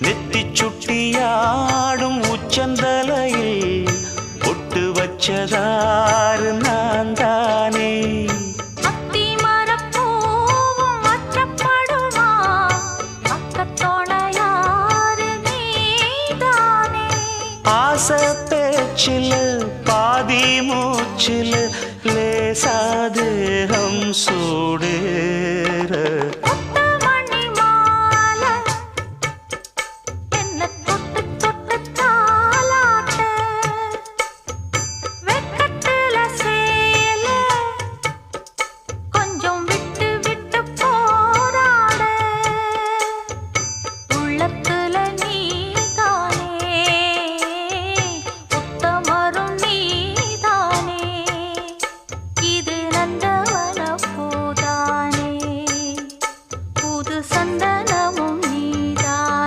நெத்தி சுட்டியாடும் உச்சந்தலையில் பொட்டு வச்சதாறு நான் தானே. ஆசை பேச்சில் பாதி மூச்சில் லேசாதேகம் சூடேற